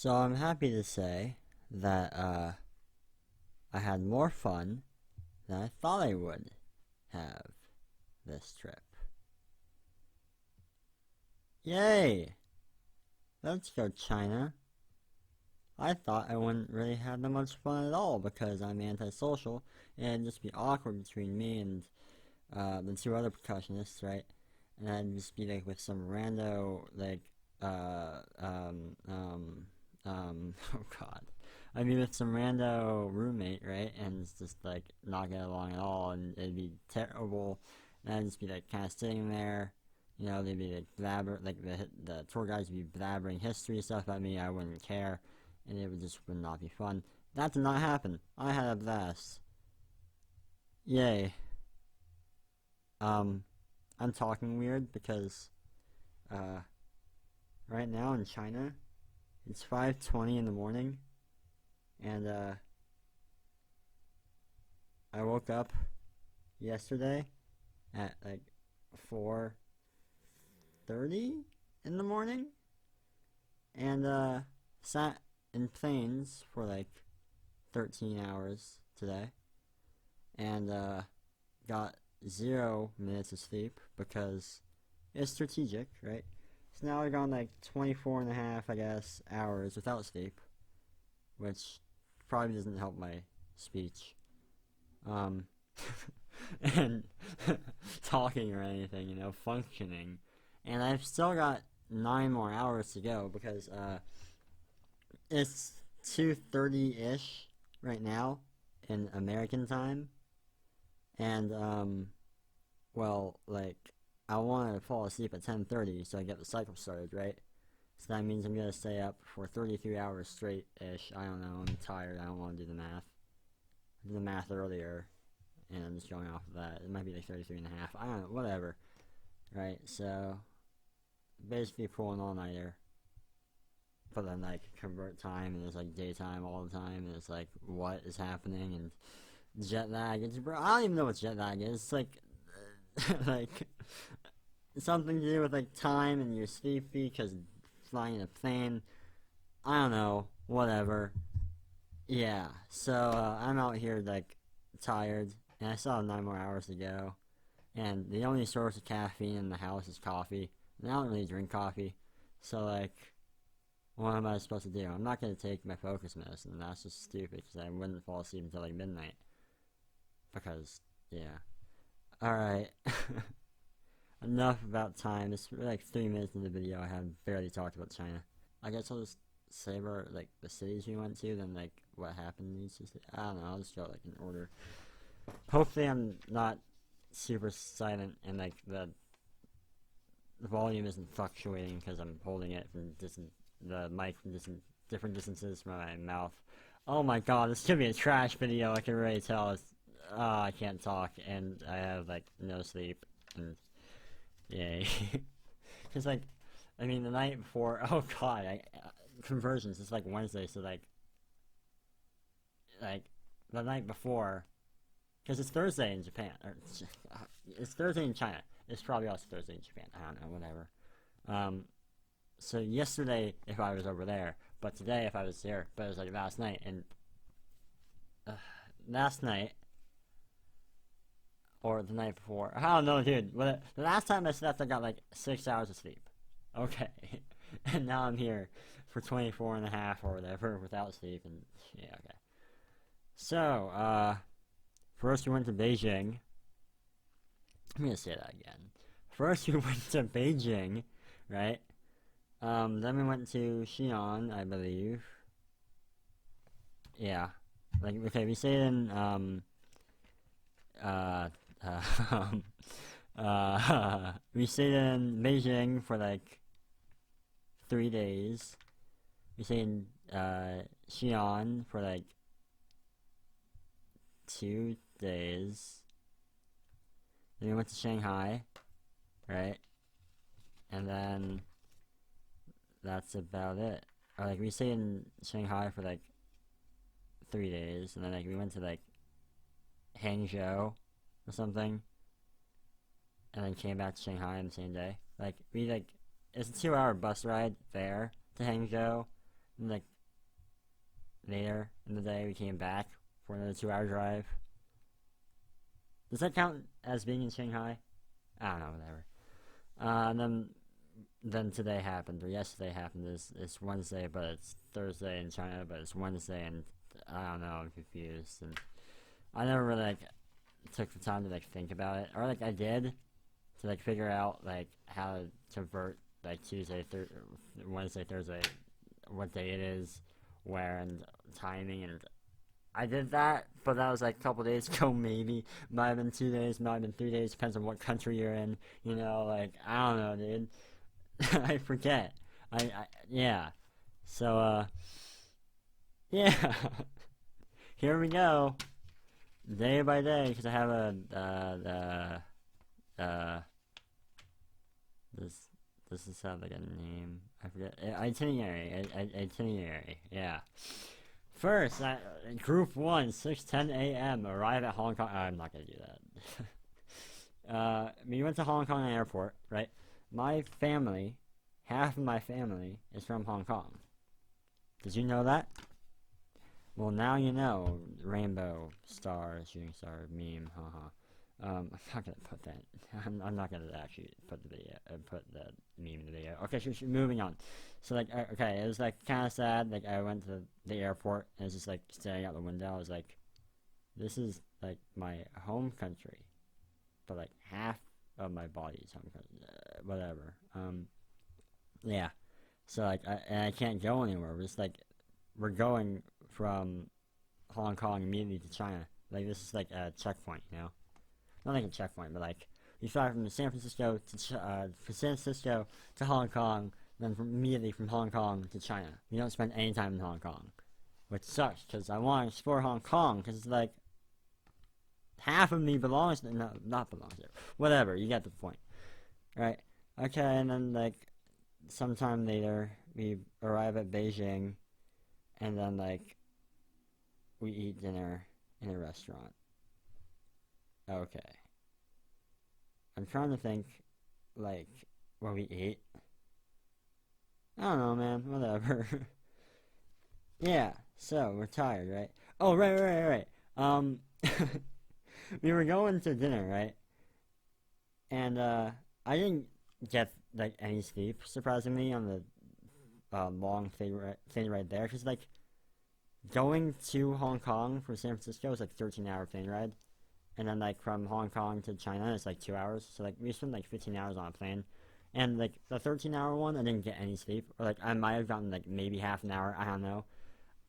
So I'm happy to say that I had more fun than I thought I would have this trip. Yay! Let's go China. I thought I wouldn't really have that much fun at all because I'm antisocial and it'd just be awkward between me and the two other percussionists, right? And I'd just be like with some rando uh um um oh god. I'd be with some rando roommate, right? And it's just like not get along at all and it'd be terrible and I'd just be like kinda sitting there, they'd be like the tour guides would be blabbering history stuff about me, I wouldn't care, and it would not be fun. That did not happen. I had a blast. Yay. Um I'm talking weird because uh right now in China it's 5:20 in the morning and I woke up yesterday at like 4:30 in the morning and sat in planes for like 13 hours today and got 0 minutes of sleep because it's strategic, right? So now I've gone like 24 and a half, I guess, hours without sleep, which probably doesn't help my speech. Um, and talking or anything, functioning. And I've still got 9 more hours to go because it's 2:30-ish right now in American time. And well, like I want to fall asleep at 10:30 so I get the cycle started, right? So that means I'm gonna stay up for 33 hours straight-ish. I don't know. I'm tired. I don't want to do the math. I did the math earlier, and I'm just going off of that. It might be like 33 and a half. I don't know. Whatever. Right. So basically pulling all-nighter. But then like convert time and it's like daytime all the time and it's like what is happening and jet lag. Bro, I don't even know what jet lag is. It's like like something to do with like time and your sleepy because flying in a plane. I don't know. Whatever. Yeah. So I'm out here like tired and I still have 9 more hours to go. And the only source of caffeine in the house is coffee. And I don't really drink coffee. So like what am I supposed to do? I'm not going to take my focus medicine. That's just stupid because I wouldn't fall asleep until like midnight. Because, yeah. Alright. Enough about time. It's like 3 minutes in the video. I have barely talked about China. I guess I'll just say about like the cities we went to, then like what happened in each city. I don't know. I'll just go like in order. Hopefully, I'm not super silent and like the volume isn't fluctuating because I'm holding it from the mic from different distances from my mouth. Oh my god, this could be a trash video. I can already tell. I can't talk and I have like no sleep and yay. Because like, I mean, the night before. Oh god, conversions. It's like Wednesday, so like the night before, because it's Thursday in Japan, or it's Thursday in China. It's probably also Thursday in Japan. I don't know, whatever. Um, so yesterday, if I was over there, but today, if I was here, but it was like last night, and uh, last night, or the night before. I don't know, dude. The last time I slept, I got like 6 hours of sleep. Okay. And now I'm here for 24 and a half or whatever without sleep, and yeah, okay. So, first we went to Beijing. I'm gonna say that again. First we went to Beijing, right? Then we went to Xi'an, I believe. Yeah. Like, okay, we stayed in, uh, um, we stayed in Beijing for like 3 days. We stayed in, Xi'an for like 2 days. Then we went to Shanghai, right? And then that's about it. Or like we stayed in Shanghai for like 3 days, and then like we went to like Hangzhou or something, and then came back to Shanghai on the same day. Like we like it's a 2-hour bus ride there to Hangzhou, and like later in the day we came back for another 2-hour drive. Does that count as being in Shanghai? I don't know, whatever. Then today happened, or yesterday happened. It's Wednesday, but it's Thursday in China, but it's Wednesday, and I don't know, I'm confused. And I never really, like, took the time to, like, think about it. Or, like, I did, to, like, figure out, like, how to convert, like, Wednesday, Thursday, what day it is, where, and timing, and I did that, but that was like a couple days ago, maybe. Might have been 2 days, might have been 3 days, depends on what country you're in. You know, like, I don't know, dude. I forget. Yeah. So, yeah. Here we go. Day by day, because I have this is sound like a name. I forget. Itinerary. Yeah. First, Group 1, 6:10 a.m. Arrive at Hong Kong. I'm not gonna do that. We went to Hong Kong airport, right? My family, half of my family, is from Hong Kong. Did you know that? Well, now you know. Rainbow star, shooting star, meme, haha. I'm not gonna put that. I'm not gonna actually put the video, put the meme in the video. Okay, moving on. So like, okay, it was like kind of sad. Like I went to the airport and I was just like staring out the window. I was like, this is like my home country, but like half of my body is home country. Whatever. Yeah. So like, I can't go anywhere. We're going from Hong Kong immediately to China. Like this is like a checkpoint, you know. Not like a checkpoint, but like you fly from San Francisco to Hong Kong, then immediately from Hong Kong to China. You don't spend any time in Hong Kong, which sucks because I want to explore Hong Kong because it's like half of me belongs to, no, not belongs there. Whatever, you get the point, right? Okay, and then like sometime later we arrive at Beijing, and then like we eat dinner in a restaurant. Okay. I'm trying to think, like, what we ate. I don't know, man. Whatever. Yeah, so, we're tired, right? Oh, right. We were going to dinner, right? And, I didn't get, like, any sleep, surprisingly, on the, long thing right there. Because, like, going to Hong Kong from San Francisco is, like, 13-hour plane ride. And then, like, from Hong Kong to China, it's, like, 2 hours. So, like, we spent, like, 15 hours on a plane. And, like, the 13-hour one, I didn't get any sleep. Or, like, I might have gotten, like, maybe half an hour. I don't know.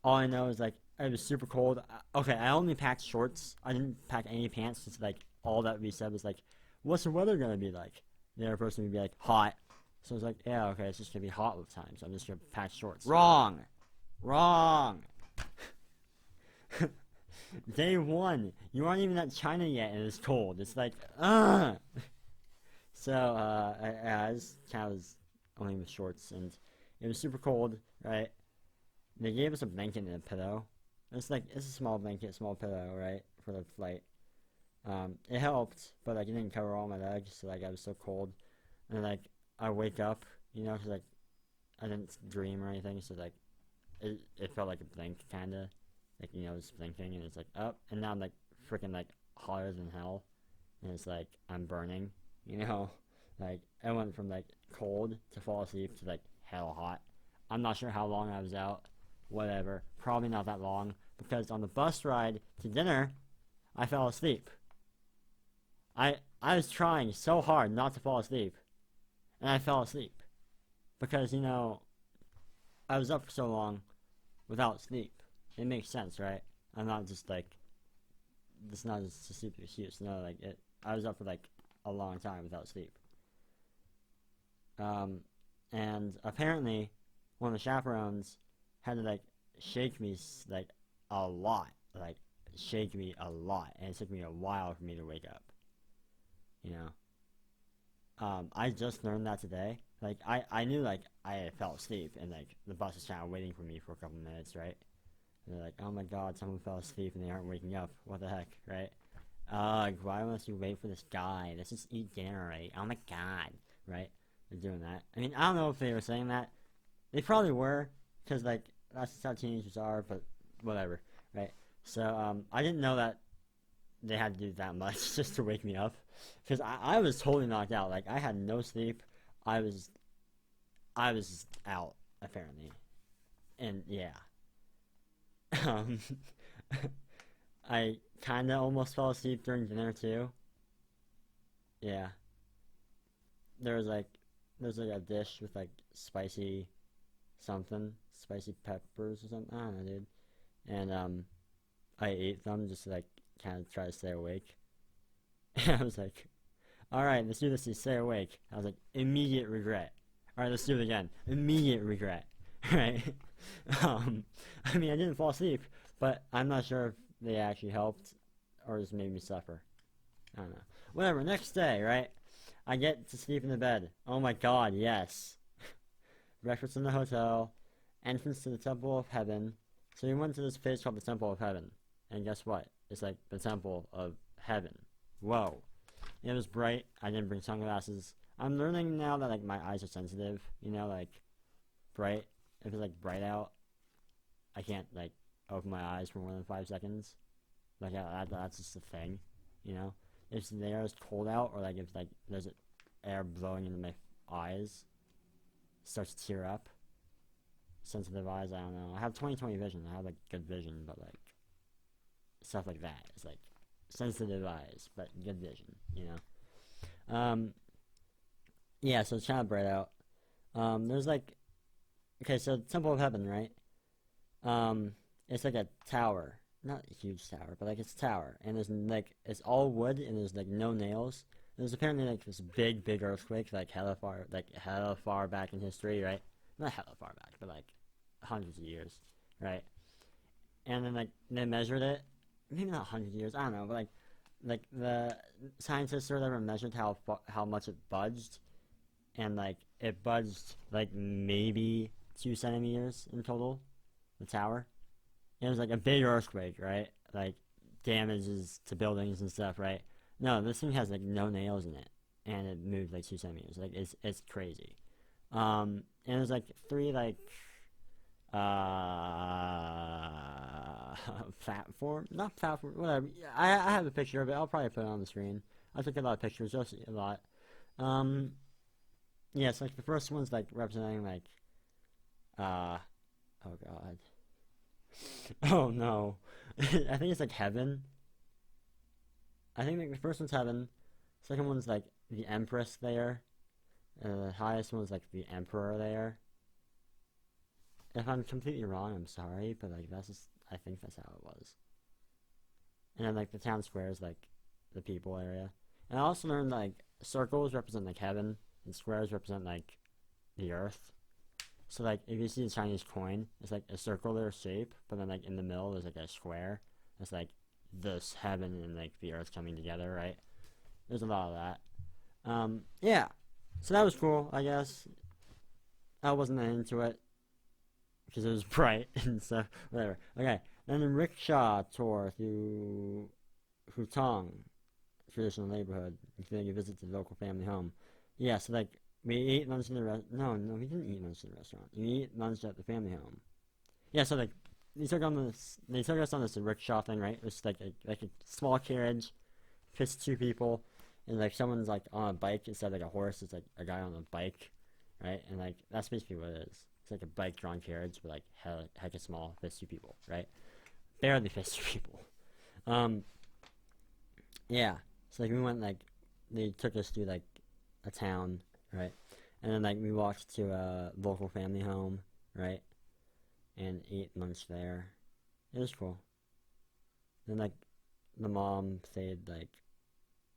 All I know is, like, it was super cold. Okay, I only packed shorts. I didn't pack any pants. Because, like, all that we said was, like, what's the weather going to be like? The other person would be, like, hot. So I was like, yeah, okay, it's just going to be hot all the time. So I'm just going to pack shorts. Wrong! Day 1, you aren't even at China yet and it's cold. It's like, So, I just kind of was only with shorts and it was super cold, right? They gave us a blanket and a pillow. It's a small blanket, small pillow, right? For the flight. It helped, but like it didn't cover all my legs, so like I was so cold. And like, I wake up, you know, 'cause like, I didn't dream or anything, so like, it felt like a blink, kinda. Like, you know, it's blinking, and it's like, up, and now I'm, like, freaking, like, hotter than hell, and it's like, I'm burning, you know? Like, I went from, like, cold to fall asleep to, like, hell hot. I'm not sure how long I was out, whatever, probably not that long, because on the bus ride to dinner, I fell asleep. I was trying so hard not to fall asleep, and I fell asleep, because, you know, I was up for so long without sleep. It makes sense, right? I'm not just like, it's not just a stupid excuse. No, like, I was up for like a long time without sleep. And apparently, one of the chaperones had to like shake me like a lot, and it took me a while for me to wake up. You know, I just learned that today. Like, I knew like I fell asleep, and like the bus was kind of waiting for me for a couple minutes, right? And they're like, oh my god, someone fell asleep and they aren't waking up. What the heck, right? Why must you wait for this guy? Let's just eat dinner, right? Oh my god, right? They're doing that. I mean, I don't know if they were saying that. They probably were, because, like, that's just how teenagers are, but whatever, right? So I didn't know that they had to do that much just to wake me up, because I was totally knocked out. Like I had no sleep. I was I was out apparently, and yeah, um, I kind of almost fell asleep during dinner too. Yeah, there was like there's like a dish with like spicy something, spicy peppers or something. I don't know, dude. And I ate them just to like kind of try to stay awake. And I was like, all right, let's do this to stay awake. I was like, immediate regret. All right, let's do it again. Immediate regret. Right? um, I mean, I didn't fall asleep, but I'm not sure if they actually helped or just made me suffer. I don't know. Whatever. Next day, right? I get to sleep in the bed. Oh my God, yes. Breakfast in the hotel. Entrance to the Temple of Heaven. So we went to this place called the Temple of Heaven. And guess what? It's like the Temple of Heaven. Whoa. It was bright. I didn't bring sunglasses. I'm learning now that like my eyes are sensitive. You know, like bright. If it's like bright out, I can't like open my eyes for more than 5 seconds. Like that's just a thing. You know, if the air is cold out, or like if like there's air blowing into my eyes, starts to tear up. Sensitive eyes. I don't know. I have 20/20 vision. I have like good vision, but like stuff like that. It's like sensitive eyes, but good vision. You know. Yeah. So it's kind of bright out. There's like okay, so Temple of Heaven, right? It's like a tower, not a huge tower, but like it's a tower, and there's like it's all wood, and there's like no nails. There's apparently like this big earthquake, like hella far back in history, right? Not hella far back, but like hundreds of years, right? And then like they measured it, maybe not 100 years, I don't know, but like the scientists or whatever measured how much it budged, and like it budged like maybe 2 centimeters in total, the tower. It was like a big earthquake, right? Like damages to buildings and stuff, right? No, this thing has like no nails in it, and it moved like 2 centimeters. Like it's crazy. And there's like three like platform, not platform, whatever. I have a picture of it. I'll probably put it on the screen. I took a lot of pictures, you'll see a lot. Um, yeah, so like the first one's like representing like oh God. Oh no. I think it's like heaven. I think like the first one's heaven. Second one's like the Empress there. The highest one's like the Emperor there. If I'm completely wrong, I'm sorry, but like that's just I think that's how it was. And then like the town square is like the people area. And I also learned like circles represent like heaven and squares represent like the earth. So like if you see a Chinese coin, it's like a circular shape, but then like in the middle there's like a square. It's like this heaven and like the earth coming together, right? There's a lot of that. Yeah. So that was cool, I guess. I wasn't into it because it was bright and stuff. Whatever. Okay. Then the rickshaw tour through Hutong, traditional neighborhood, including a visit to the local family home. Yeah. So like we ate lunch in the No, we didn't eat lunch in the restaurant. We ate lunch at the family home. Yeah. So like they took us on this rickshaw thing, right? It was like a small carriage, fits two people. And like someone's like on a bike instead of like a horse, it's like a guy on a bike, right? And like that's basically what it is. It's like a bike drawn carriage, but like hecka small, fits two people, right? Barely fits two people. Yeah. So like we went like they took us to like a town, right? And then like we walked to a local family home, right? And ate lunch there. It was cool. Then like the mom played like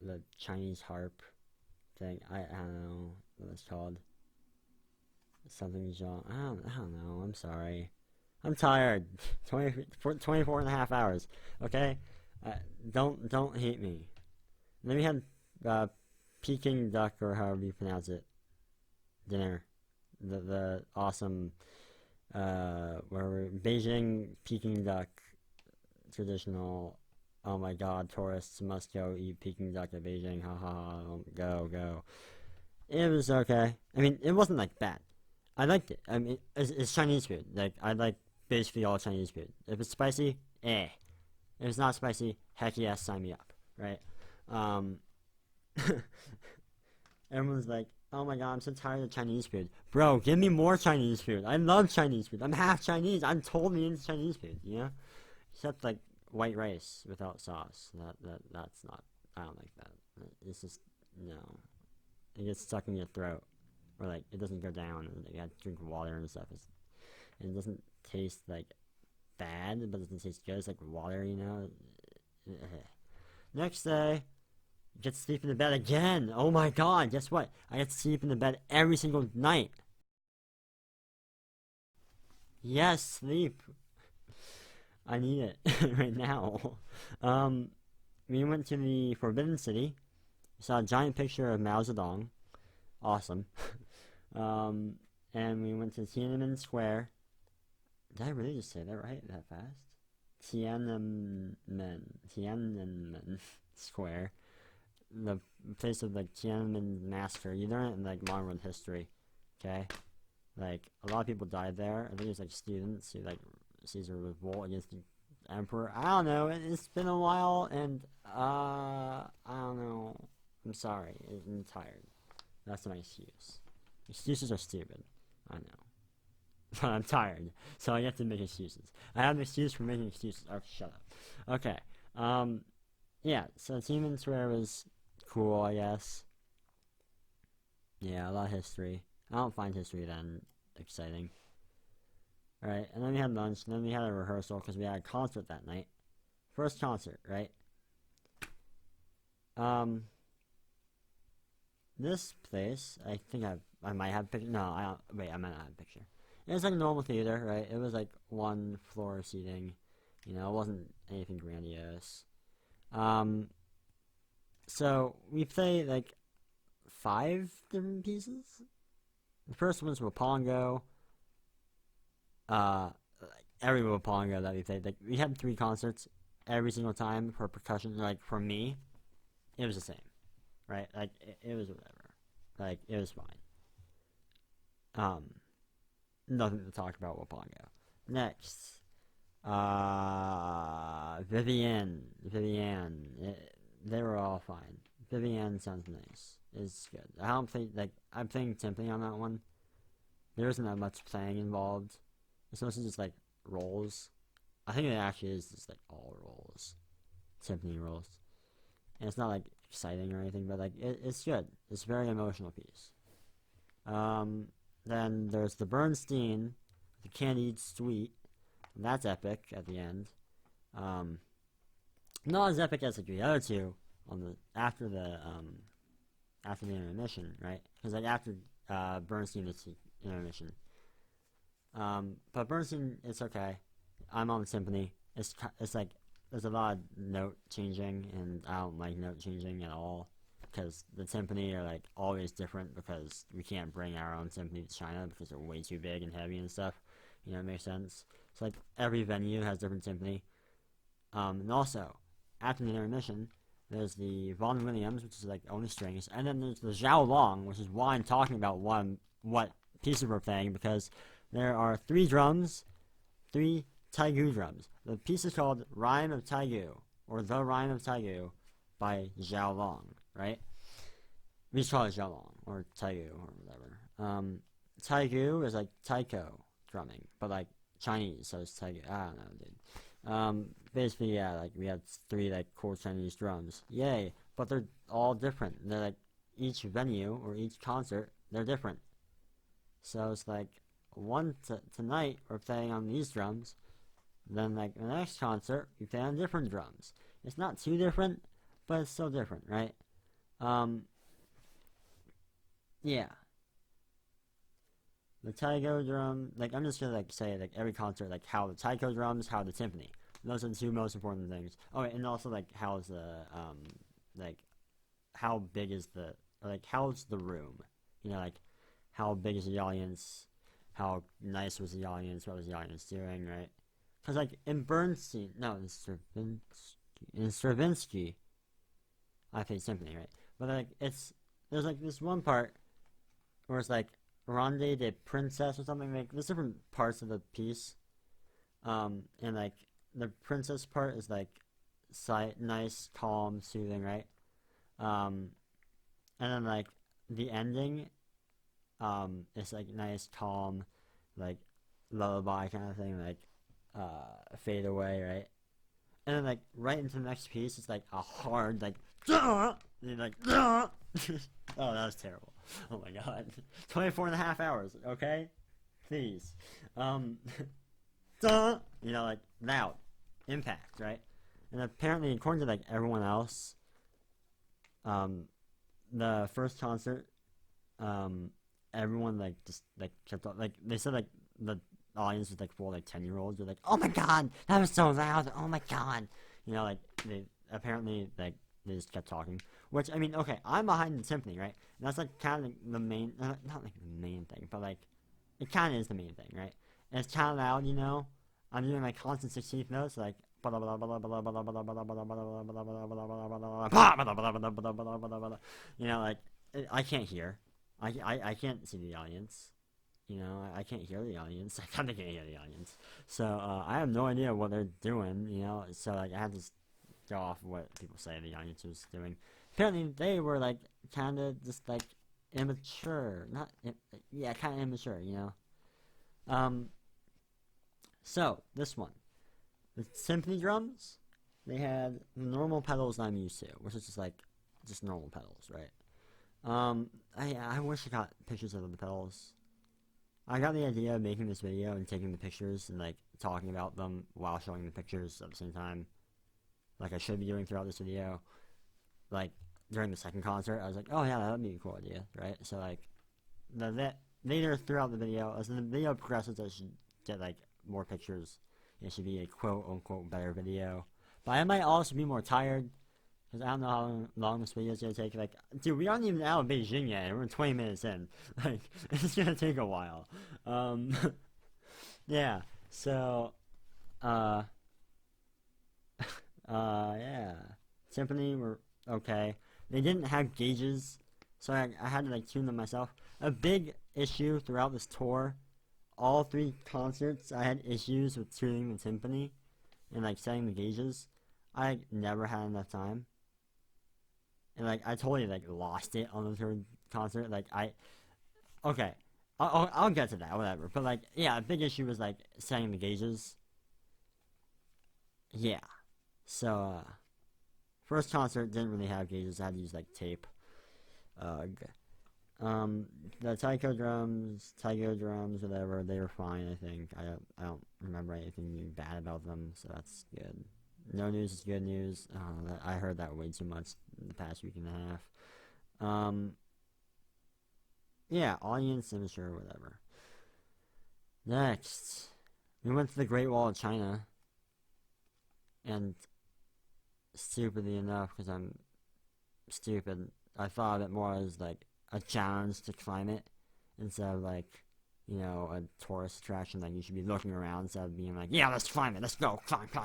the Chinese harp thing. I don't know what it's called. Something's wrong. I don't know. I'm sorry. I'm tired. 24 and a half hours. Okay? Don't hate me. Then we had Peking duck, or however you pronounce it, dinner. The awesome where we're Beijing Peking duck traditional. Oh my God, tourists must go eat Peking duck at Beijing. Ha ha ha. Go. It was okay. I mean, it wasn't like bad. I liked it. I mean, it's Chinese food. Like, I like basically all Chinese food. If it's spicy, eh. If it's not spicy, heck yes, sign me up, right? Um, Everyone's like, oh my god, I'm so tired of Chinese food. Bro, give me more Chinese food. I love Chinese food. I'm half Chinese. I'm totally into Chinese food, you know? Except like white rice without sauce. That's not, I don't like that. It's just, no. It gets stuck in your throat. Or like, it doesn't go down. And you have to drink water and stuff. It doesn't taste like bad, but it doesn't taste good. It's like water, you know? Next day, get to sleep in the bed again. Oh my god, guess what? I get to sleep in the bed every single night. Yes, sleep. I need it right now. We went to the Forbidden City. We saw a giant picture of Mao Zedong. Awesome. And we went to Tiananmen Square. Did I really just say that right? That fast? Tiananmen Square. The place of like Tiananmen massacre. You learn it in like modern world history. Okay? Like a lot of people died there. I think it was like students who like Caesar revolt against the emperor. I don't know. It's been a while, and I don't know. I'm sorry. I'm tired. That's my excuse. Excuses are stupid. I know. But I'm tired, so I have to make excuses. I have an excuse for making excuses. Oh, shut up. Okay. Yeah. So Tiananmen Square was cool, I guess. Yeah, a lot of history. I don't find history then exciting. Right, and then we had lunch, and then we had a rehearsal because we had a concert that night. First concert, right? This place, I think I might have a picture. No, I don't. Wait, I might not have a picture. It was like a normal theater, right? It was like one floor seating. You know, it wasn't anything grandiose. So we played like 5 different pieces. The first ones were Pongo. Every Wapongo that we played, like we had 3 concerts every single time for percussion. Like for me, it was the same, right? Like it was whatever, like it was fine. Nothing to talk about Wapongo. Next, Vivienne, they were all fine. Vivienne sounds nice. It's good. I don't think like I'm playing timpani on that one. There isn't that much playing involved. It's mostly just like rolls. I think it actually is just like all rolls, timpani rolls, and it's not like exciting or anything, but like it's good. It's a very emotional piece. Then there's the Bernstein, the Candied Sweet. That's epic at the end. Not as epic as like the other two on the after the intermission, right? Because like after Bernstein, it's the intermission. But Bernstein, it's okay. I'm on the symphony. It's like there's a lot of note changing, and I don't like note changing at all because the symphony are like always different because we can't bring our own symphony to China because they're way too big and heavy and stuff. You know, it makes sense. So like every venue has different symphony. And also after the intermission, there's the Vaughan Williams, which is like only strings, and then there's the Zhao Long, which is why I'm talking about what pieces we're playing because there are 3 drums, 3 Taigu drums. The piece is called Rhyme of Taigu, or The Rhyme of Taigu, by Zhao Long, right? We just call it Zhao Long, or Taigu, or whatever. Taigu is like taiko drumming, but like Chinese, so it's Taigu. I don't know, dude. Basically, yeah, like we had 3 like cool Chinese drums. Yay! But they're all different. They're like each venue or each concert, they're different. So it's like tonight we're playing on these drums, then like the next concert we play on different drums. It's not too different, but it's still different, right? Yeah. The taiko drum, like I'm just gonna like say like every concert, like how the taiko drums, how the timpani. Those are the 2 most important things. Oh, and also like how's the like how big is the or like how's the room? You know, like how big is the audience? How nice was the audience? What was the audience doing? Right? Because like in Bernstein, no, in Stravinsky, I played symphony, right? But like there's like this one part where it's like Ronde de Princess or something. Like there's different parts of the piece, And like the princess part is like nice, calm, soothing, right? Um, and then like the ending, is like nice, calm, like lullaby kind of thing, like fade away, right? And then like right into the next piece, it's like a hard like, and you're like, oh, that was terrible. Oh my god, 24 and a half hours. Okay, please, um, like loud, impact, right? And apparently, according to like everyone else, um, the first concert, um, everyone like just like kept on, like they said like the audience was like full like 10-year-olds. They're like, oh my god, that was so loud. Oh my god, like they apparently like they just kept talking. Which I mean, okay, I'm behind the symphony, right? And that's like kind of like, the main, not like the main thing, but like it kind of is the main thing, right? And it's kind of loud. I'm doing like constant 16th notes, like like I can't hear. I can't see the audience. I can't hear the audience. I kind of can't hear the audience. So I have no idea what they're doing. So like I had to go off of what people say the audience was doing. Apparently they were like kind of just like immature, not yeah, kind of immature. So this one, the symphony drums, they had normal pedals I'm used to, which is just normal pedals, right? I wish I got pictures of the pedals. I got the idea of making this video and taking the pictures and like talking about them while showing the pictures at the same time, like I should be doing throughout this video. Like during the second concert, I was like, oh yeah, that would be a cool idea, right? So like, later throughout the video, as the video progresses, I should get like more pictures. It should be a quote unquote better video. But I might also be more tired because I don't know how long this video is gonna take. Like, dude, we aren't even out of Beijing yet, and we're 20 minutes in. Like, it's gonna take a while. Um, yeah. So, uh, yeah. Symphony were okay. They didn't have gauges, so I had to like tune them myself. A big issue throughout this tour, all 3 concerts, I had issues with tuning the symphony and like setting the gauges. I never had enough time. And like I totally like lost it on the third concert. Like okay, I'll get to that, whatever. But like yeah, a big issue was like setting the gauges. Yeah. So first concert didn't really have gauges. I had to use like tape. The taiko drums, whatever, they were fine. I think I don't remember anything bad about them, so that's good. No news is good news. I heard that way too much in the past week and a half. Yeah, audience immature, whatever. Next, we went to the Great Wall of China, and stupidly enough, because I'm stupid, I thought of it more as like a challenge to climb it instead of like a tourist attraction. Like you should be looking around instead of being like, yeah, let's climb it, let's go,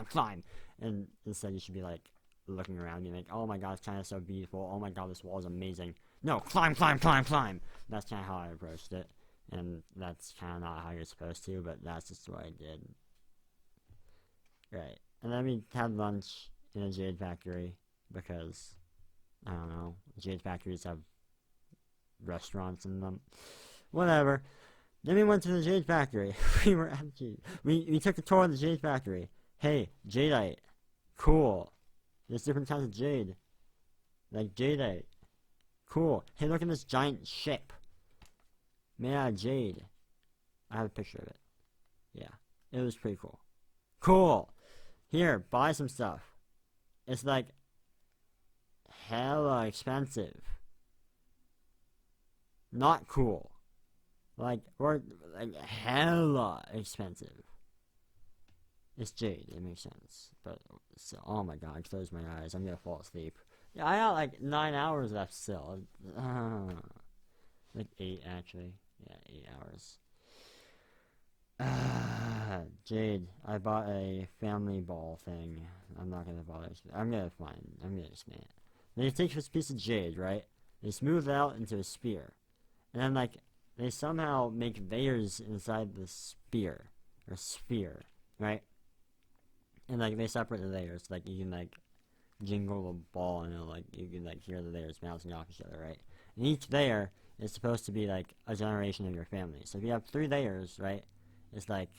climb. And instead you should be like looking around, being like, oh my god, China's so beautiful. Oh my god, this wall is amazing. No, climb. That's kind of how I approached it, and that's kind of not how you're supposed to, but that's just what I did. Right, and then we had lunch in a Jade Factory because I don't know, Jade Factories have restaurants in them. Whatever. Then we went to the Jade Factory. We took a tour of the Jade Factory. Hey, jadeite. Cool. There's different kinds of jade. Like jadeite. Cool. Hey, look at this giant ship. Made out of jade. I have a picture of it. Yeah. It was pretty cool. Cool. Here, buy some stuff. It's like hella expensive. Not cool. Or hella expensive. It's jade, it makes sense. But, oh my god, I closed my eyes, I'm gonna fall asleep. Yeah, I got like 9 hours left still. Like 8, actually. Yeah, 8 hours. Jade, I bought a family ball thing. I'm not gonna bother. I'm gonna explain it. They take this piece of jade, right? They smooth it out into a spear. And then, they somehow make layers inside the spear. Or sphere. right? And like they separate the layers. Like you can like jingle a ball and it'll, like you can like hear the layers bouncing off each other, right? And each layer is supposed to be like a generation of your family. So if you have 3 layers, right, it's like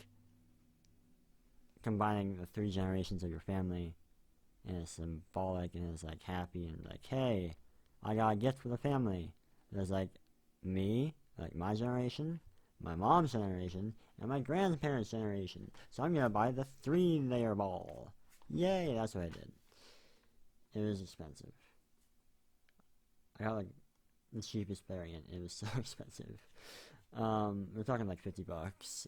combining the 3 generations of your family, and it's symbolic and it's like happy and like, hey, I got a gift for the family. There's like me, like my generation, my mom's generation, and my grandparents' generation. So I'm gonna buy the 3-layer ball. Yay, that's what I did. It was expensive. I got like the cheapest variant. It was so expensive. We're talking like $50.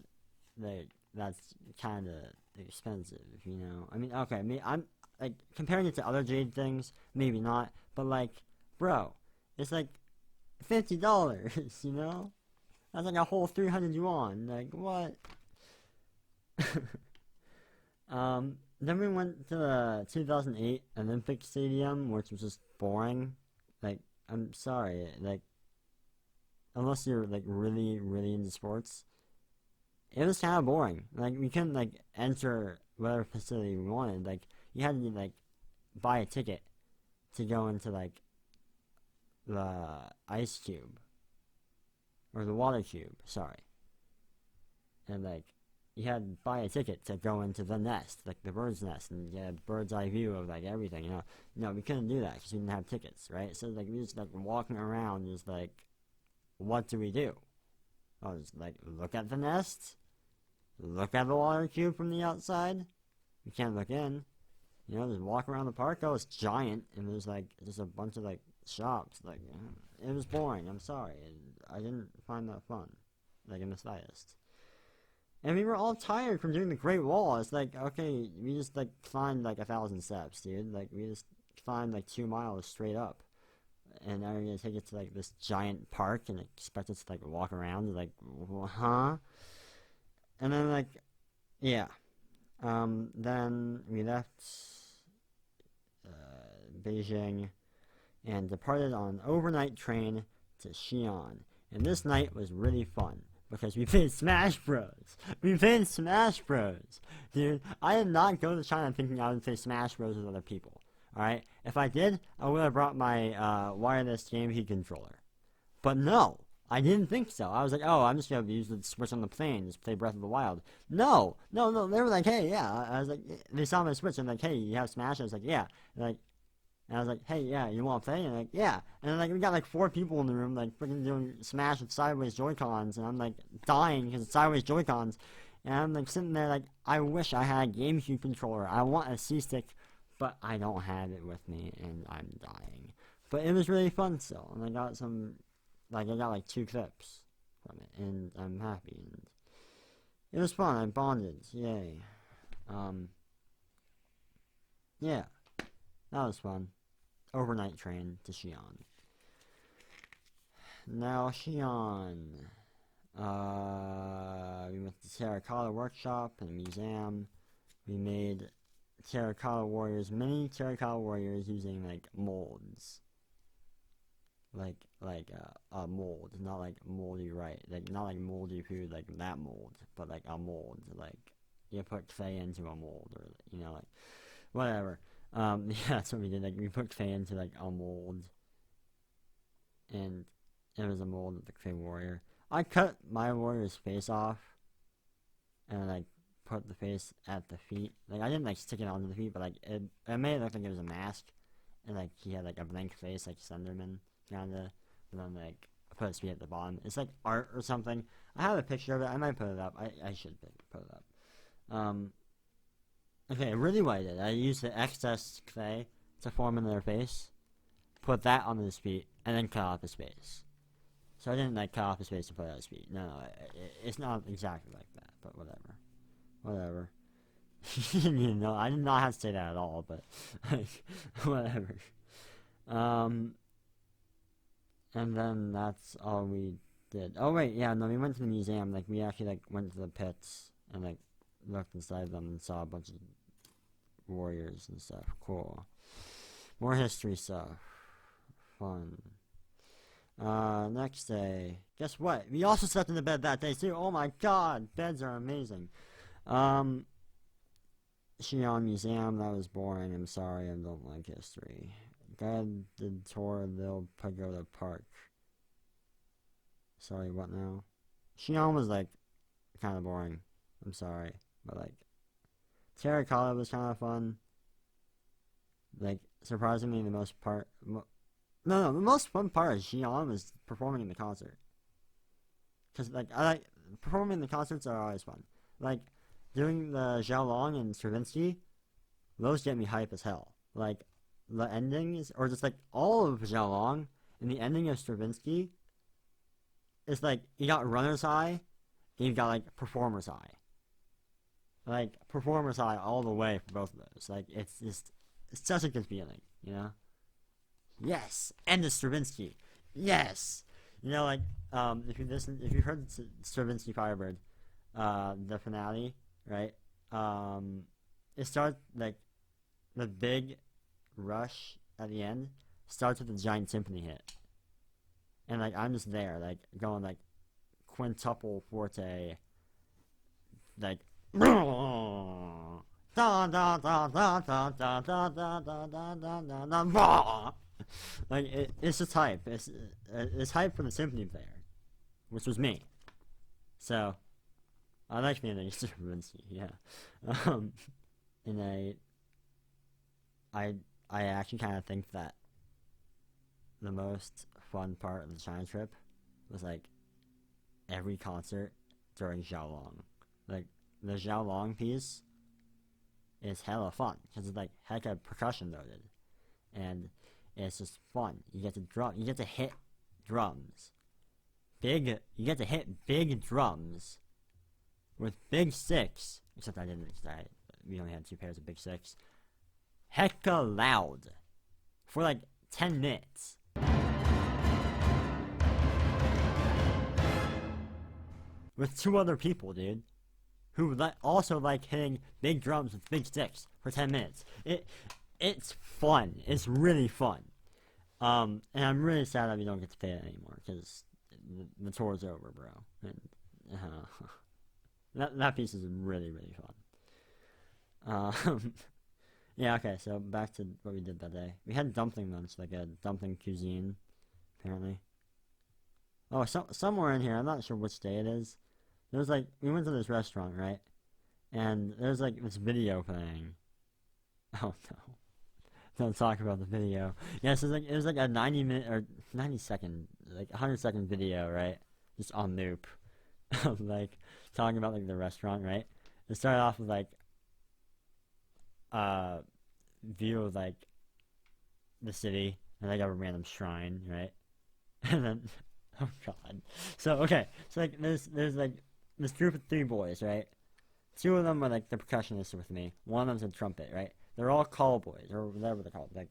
Like that's kind of expensive, you know. I mean, okay, I'm like comparing it to other Jade things, maybe not, but like, bro, it's like $50, you know. That's like a whole 300 yuan. Like what? Then we went to the 2008 Olympic Stadium, which was just boring. Like, I'm sorry, like, unless you're like really, really into sports, it was kind of boring. Like, we couldn't like enter whatever facility we wanted. Like, you had to like buy a ticket to go into like the ice cube or the water cube. Sorry, and like you had to buy a ticket to go into the nest, like the bird's nest, and get a bird's eye view of like everything. You know, no, we couldn't do that because we didn't have tickets, right? So like we just like walking around, just like, what do we do? Oh, just like look at the nest, look at the water cube from the outside. We can't look in. You know, just walk around the park. Oh, it's giant, and there's like just a bunch of like shops. Like it was boring. I'm sorry, I didn't find that fun, like in the slightest. And we were all tired from doing the Great Wall. It's like, okay, we just like climbed like 1,000 steps, dude. Like we just climbed like 2 miles straight up, and now you're gonna take it to like this giant park and expect us to like walk around. Like, huh? And then like, yeah. Then we left Beijing and departed on an overnight train to Xi'an. And this night was really fun because we played Smash Bros. We played Smash Bros. Dude, I did not go to China thinking I would play Smash Bros with other people. Alright? If I did, I would have brought my wireless GameCube controller. But no, I didn't think so. I was like, oh, I'm just going to use the Switch on the plane, just play Breath of the Wild. No. They were like, hey, yeah. I was like, they saw my Switch, and like, hey, you have Smash? I was like, yeah. And I was like, hey, yeah, you want to play? And like, yeah. And then like, we got like 4 people in the room, like, freaking doing Smash with sideways Joy-Cons, and I'm like, dying because it's sideways Joy-Cons. And I'm like, sitting there like, I wish I had a GameCube controller. I want a C-Stick, but I don't have it with me, and I'm dying. But it was really fun still, and I got some... Like, I got like 2 clips from it, and I'm happy, and it was fun. I bonded, yay. Yeah, that was fun. Overnight train to Xi'an. Now, Xi'an. We went to Terracotta Workshop and Museum. We made Terracotta Warriors, mini Terracotta Warriors using, like, molds. Like a mold, not like moldy, right? Like not like moldy food, like that mold, but like a mold, like you put clay into a mold, or you know, like whatever. Yeah, that's what we did. Like we put clay into like a mold, and it was a mold of the clay warrior. I cut my warrior's face off, and like put the face at the feet. Like I didn't like stick it onto the feet, but like it made it look like it was a mask, and like he had like a blank face, like Slenderman. Kinda, and then like put his feet at the bottom. It's like art or something. I have a picture of it. I might put it up. I should put it up. Okay, really what I did, I used the excess clay to form in their face, put that on his feet, and then cut off his face. So I didn't like cut off his face to put it on his feet. No, it's not exactly like that, but whatever. You know, I did not have to say that at all, but like, whatever. And then that's all we did. Oh wait, yeah, no, we went to the museum. Like we actually like went to the pits and like looked inside them and saw a bunch of warriors and stuff. Cool. More history stuff. Fun. Next day. Guess what? We also slept in the bed that day too. Oh my god, beds are amazing. Xi'an Museum, that was boring. I'm sorry, I don't like history. Guided tour of the Pagoda Park. Sorry, what now? Xi'an was like kind of boring. I'm sorry, but like Terracotta was kind of fun. Like surprisingly, the most part. No, the most fun part of Xi'an was performing in the concert. Cause like I like performing in the concerts are always fun. Like doing the Xiaolong and Stravinsky, those get me hype as hell. Like the endings, or just like all of Xiaolong and the ending of Stravinsky, it's like you got runner's high, and you got like performer's high. Like performer's high all the way for both of those. Like it's such a good feeling, you know. Yes, and the Stravinsky. Yes, you know, like if you heard Stravinsky Firebird, the finale, right? It starts like the big rush at the end starts with a giant symphony hit, and like I'm just there, like going like quintuple forte, like. Da da da da da da da da da da da da da. Like it's just hype. It's hype for the symphony player, which was me. So I like being a Stravinsky, yeah. Um, and I, I actually kind of think that the most fun part of the China trip was like every concert during Xiaolong. Like the Xiaolong piece is hella fun because it's like hecka percussion loaded, and it's just fun. You get to hit drums. You get to hit big drums with big sticks. Except I didn't, because we only had 2 pairs of big sticks. Hecka loud for like 10 minutes. With 2 other people, dude, who also like hitting big drums with big sticks for 10 minutes. It's fun. It's really fun. And I'm really sad that we don't get to play it anymore because the tour's over, bro. And that piece is really really fun. Yeah. Okay. So back to what we did that day. We had dumpling lunch, like a dumpling cuisine, apparently. Oh, somewhere in here, I'm not sure which day it is. There's like we went to this restaurant, right? And there's like this video playing. Oh no. Don't talk about the video. Yes, it was like a 90-minute or 90-second, like 100-second video, right? Just on loop, of like talking about like the restaurant, right? It started off with like view of like the city and like a random shrine, right? And then oh god. So okay, so like there's like this group of 3 boys, right? 2 of them are like the percussionists with me. One of them's a trumpet, right? They're all call boys or whatever they're called. Like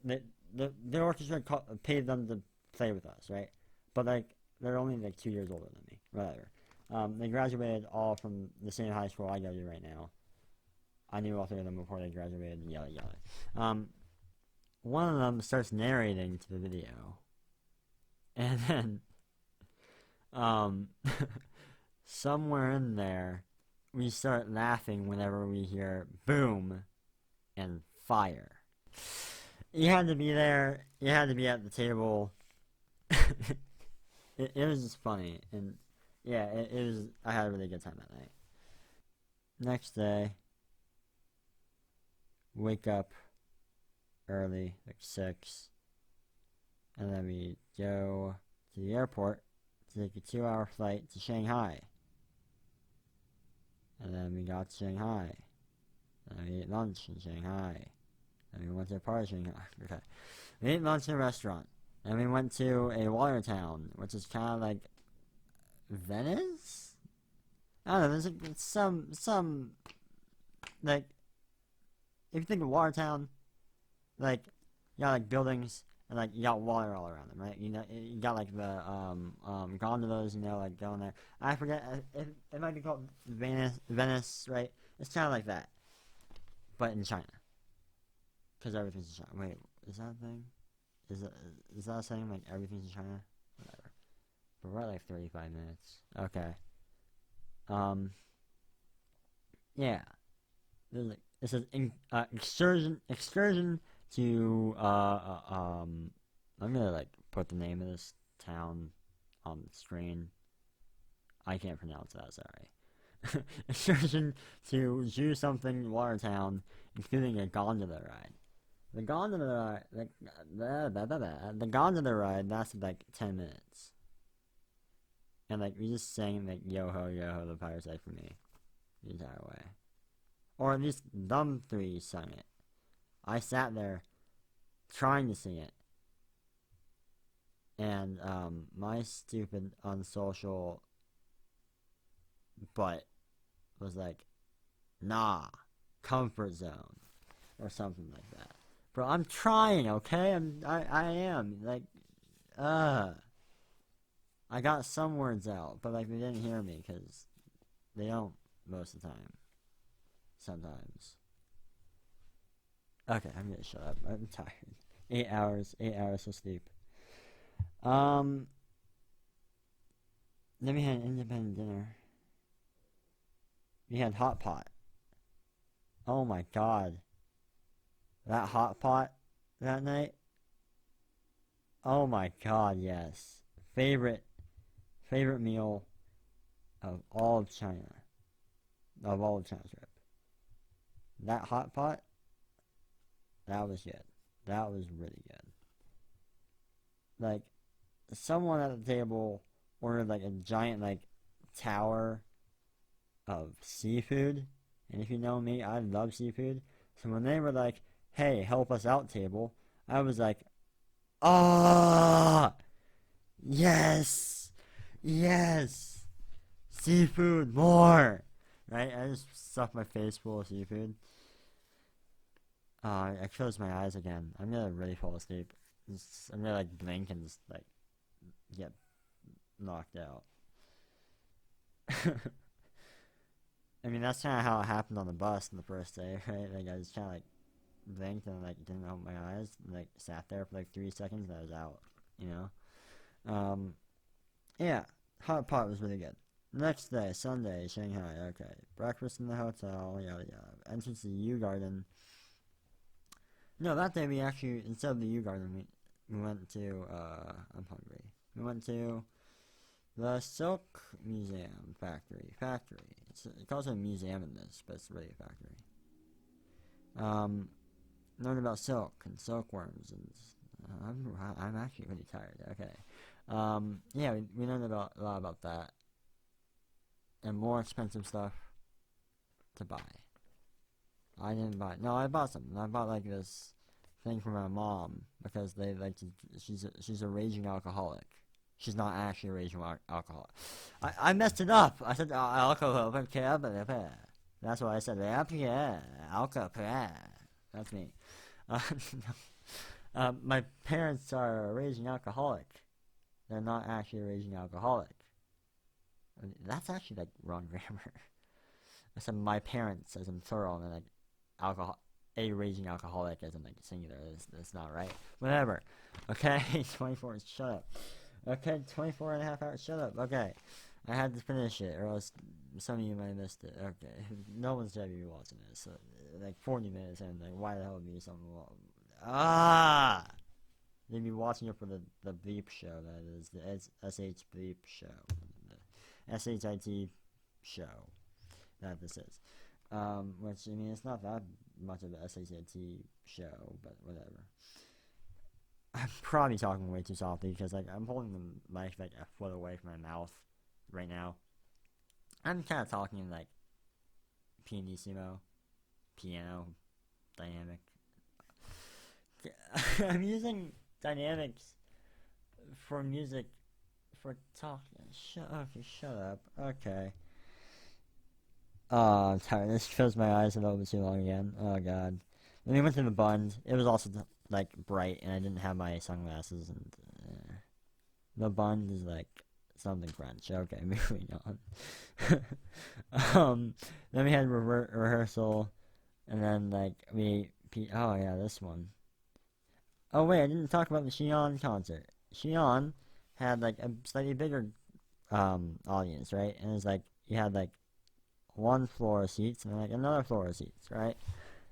the orchestra paid them to play with us, right? But like they're only like 2 years older than me, whatever. They graduated all from the same high school I go to right now. I knew all 3 of them before they graduated. Yada yada. One of them starts narrating to the video, and then somewhere in there, we start laughing whenever we hear boom and fire. You had to be there. You had to be at the table. It was just funny, and yeah, it was. I had a really good time that night. Next day, wake up early, like 6, and then we go to the airport to take a 2-hour flight to Shanghai. And then we got to Shanghai. And we ate lunch in Shanghai. And we went to a party in Shanghai. Okay. We ate lunch in a restaurant. And we went to a water town, which is kind of like Venice? I don't know, there's like some like if you think of water town, like you got like buildings and like you got water all around them, right? You know, you got like the gondolas, you know, like going there. I forget it might be called Venice, right? It's kind of like that, but in China, because everything's in China. Wait, is that a thing? Is that a saying, like everything's in China? Whatever. But we're at like 35 minutes. Okay. Yeah. There's like it says excursion to I'm gonna like put the name of this town on the screen. I can't pronounce that, sorry. Excursion to do something Watertown, including a gondola ride. The gondola ride, the gondola ride lasted like 10 minutes. And like we just sang like yo ho, the Pirate's Life for me the entire way. Or at least them three sung it. I sat there trying to sing it. And my stupid unsocial butt was like, nah, comfort zone. Or something like that. Bro, I'm trying, okay? I am. Like, I got some words out, but like they didn't hear me because they don't most of the time. Sometimes. Okay, I'm gonna shut up. I'm tired. 8 hours of sleep. Then we had an independent dinner. We had hot pot. Oh my god. That hot pot that night? Oh my god, yes. Favorite meal of all of China. Of all of China's trip. That hot pot, that was good. That was really good. Like, someone at the table ordered like a giant like tower of seafood. And if you know me, I love seafood. So when they were like, hey, help us out table, I was like, ah, yes, seafood, more, right? I just stuffed my face full of seafood. I closed my eyes again. I'm gonna really fall asleep. I'm gonna like blink and just like get knocked out. I mean, that's kind of how it happened on the bus on the first day, right? Like, I just kind of, like, blinked and, like, didn't open my eyes, and, like, sat there for, like, 3 seconds, and I was out, you know? Yeah, hot pot was really good. Next day, Sunday, Shanghai, okay. Breakfast in the hotel, yada yada. Entrance to the U Garden. No, that day we actually, instead of the U Garden, we went to, I'm hungry. We went to the Silk Museum Factory. It calls it a museum in this, but it's really a factory. Learned about silk and silkworms, and I'm actually really tired. Okay. Yeah, we learned a lot about that, and more expensive stuff to buy. I didn't buy. No, I bought something. I bought like this thing for my mom because they like to. She's a raging alcoholic. She's not actually a raging alcoholic. I messed it up. I said alcohol. That's what I said. Alcohol. That's me. My parents are a raging alcoholic. They're not actually a raging alcoholic. That's actually like wrong grammar. I said my parents as in plural, and then like a raging alcoholic as in like singular. That's not right. Whatever. Okay, 24. Shut up. Okay, 24 and a half hours. Shut up. Okay, I had to finish it, or else some of you might have missed it. Okay, no one's gonna be watching this. So, like 40 minutes, and like, why the hell would be something? They'd be watching it for the bleep show. That is the SH bleep show, the SHIT show that this is. Which I mean, it's not that much of a SHIT show, but whatever. I'm probably talking way too softly because like I'm holding the mic like a foot away from my mouth right now. I'm kind of talking like pianissimo, piano, dynamic. I'm using dynamics for music for talking. Shut up. Okay. Oh, I'm tired. This closed my eyes a little bit too long again. Oh god. Then we went to the Bund. It was also like bright, and I didn't have my sunglasses. And the Bund is like something French. Okay, moving on. Then we had rehearsal, and then like oh yeah, this one. Oh wait, I didn't talk about the Xi'an concert. Xi'an had like a slightly bigger audience, right? And it's like you had like one floor of seats and like another floor of seats, right?